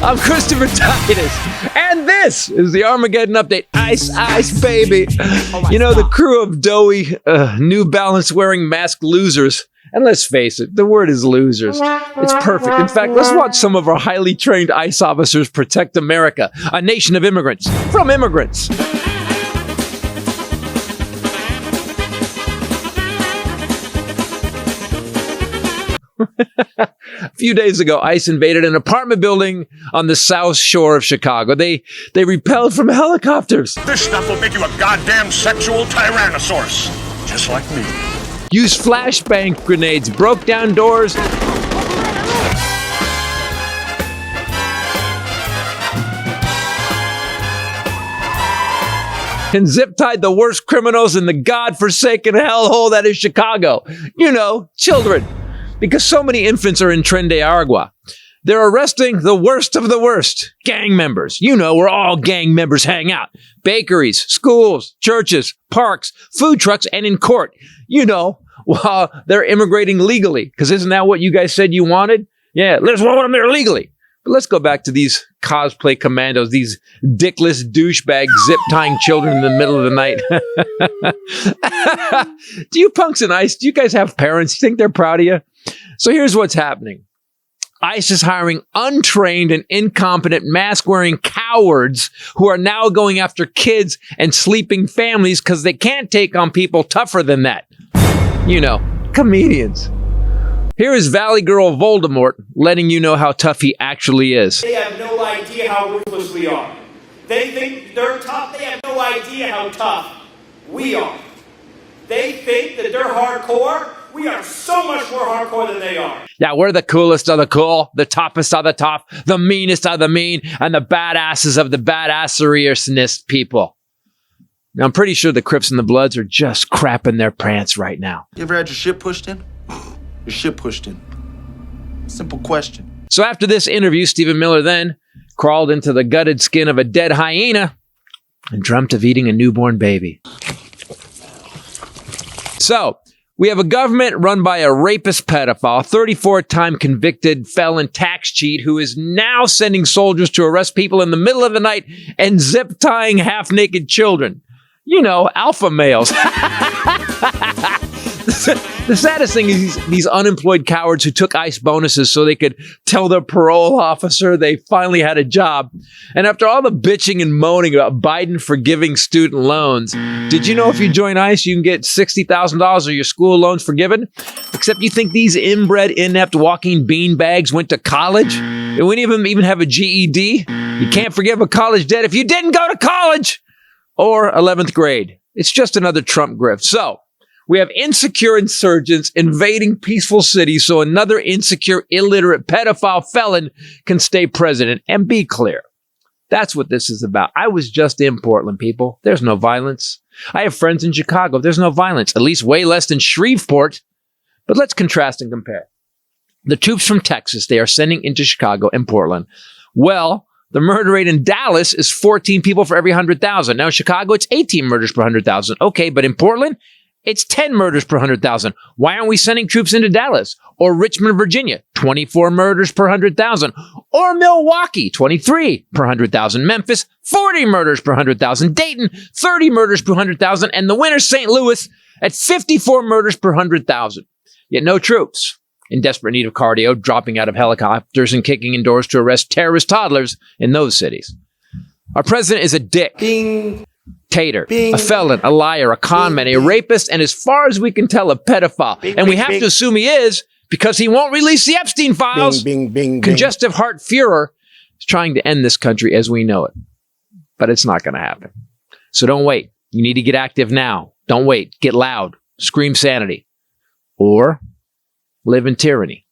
I'm Christopher Titus, and this is the Armageddon update. Ice, ice, baby. You know, the crew of doughy, New Balance wearing masked losers. And let's face it, the word is losers. It's perfect. In fact, let's watch some of our highly trained ICE officers protect America, a nation of immigrants, from immigrants. A few days ago, ICE invaded an apartment building on the south shore of Chicago. They repelled from helicopters. This stuff will make you a goddamn sexual tyrannosaurus, just like me. Used flashbang grenades, broke down doors, and zip-tied the worst criminals in the godforsaken hellhole that is Chicago. You know, children. Because so many infants are in Tren de Aragua. They're arresting the worst of the worst. Gang members. You know where all gang members hang out. Bakeries, schools, churches, parks, food trucks, and in court. You know, while they're immigrating legally. Because isn't that what you guys said you wanted? Yeah, let's want them there legally. But let's go back to these cosplay commandos, these dickless douchebags zip-tying children in the middle of the night. Do you punks in ICE, do you guys have parents? You think they're proud of you? So here's what's happening. ICE is hiring untrained and incompetent mask-wearing cowards who are now going after kids and sleeping families because they can't take on people tougher than that. You know, comedians. Here is Valley Girl Voldemort letting you know how tough he actually is. They have no idea how ruthless we are. They think they're tough. They have no idea how tough we are. They think that they're hardcore. We are so much more hardcore than they are. Yeah, we're the coolest of the cool, the toughest of the tough, the meanest of the mean, and the badasses of the badasseriousness people. Now, I'm pretty sure the Crips and the Bloods are just crapping their pants right now. You ever had your shit pushed in? Your shit pushed in. Simple question. So after this interview, Stephen Miller then crawled into the gutted skin of a dead hyena and dreamt of eating a newborn baby. So, we have a government run by a rapist pedophile, 34-time convicted felon tax cheat who is now sending soldiers to arrest people in the middle of the night and zip-tying half-naked children. You know, alpha males. The saddest thing is these unemployed cowards who took ICE bonuses so they could tell their parole officer they finally had a job. And after all the bitching and moaning about Biden forgiving student loans, did you know if you join ICE, you can get $60,000 of your school loans forgiven? Except you think these inbred, inept, walking beanbags went to college? They wouldn't even have a GED? You can't forgive a college debt if you didn't go to college! Or 11th grade. It's just another Trump grift. So, we have insecure insurgents invading peaceful cities so another insecure, illiterate, pedophile felon can stay president. And be clear, that's what this is about. I was just in Portland, people. There's no violence. I have friends in Chicago. There's no violence, at least way less than Shreveport. But let's contrast and compare. The troops from Texas they are sending into Chicago and Portland. Well, the murder rate in Dallas is 14 people for every 100,000. Now in Chicago, it's 18 murders per 100,000. Okay, but in Portland, it's 10 murders per 100,000. Why aren't we sending troops into Dallas? Or Richmond, Virginia, 24 murders per 100,000. Or Milwaukee, 23 per 100,000. Memphis, 40 murders per 100,000. Dayton, 30 murders per 100,000. And the winner, St. Louis, at 54 murders per 100,000. Yet no troops, in desperate need of cardio, dropping out of helicopters and kicking in doors to arrest terrorist toddlers in those cities. Our president is a dick. Bing. Tater, a felon, a liar, a con man, a rapist, and as far as we can tell, a pedophile. And we have to assume he is because he won't release the Epstein files. Congestive heart Führer is trying to end this country as we know it. But it's not going to happen. So don't wait. You need to get active now. Don't wait. Get loud. Scream sanity. Or live in tyranny.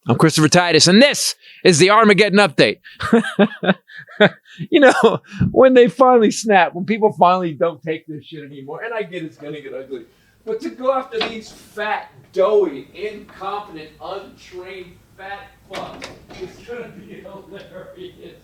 I'm Christopher Titus, and this is the Armageddon update. You know, when they finally snap, when people finally don't take this shit anymore, and I get it's going to get ugly, but to go after these fat, doughy, incompetent, untrained, fat fucks is going to be hilarious.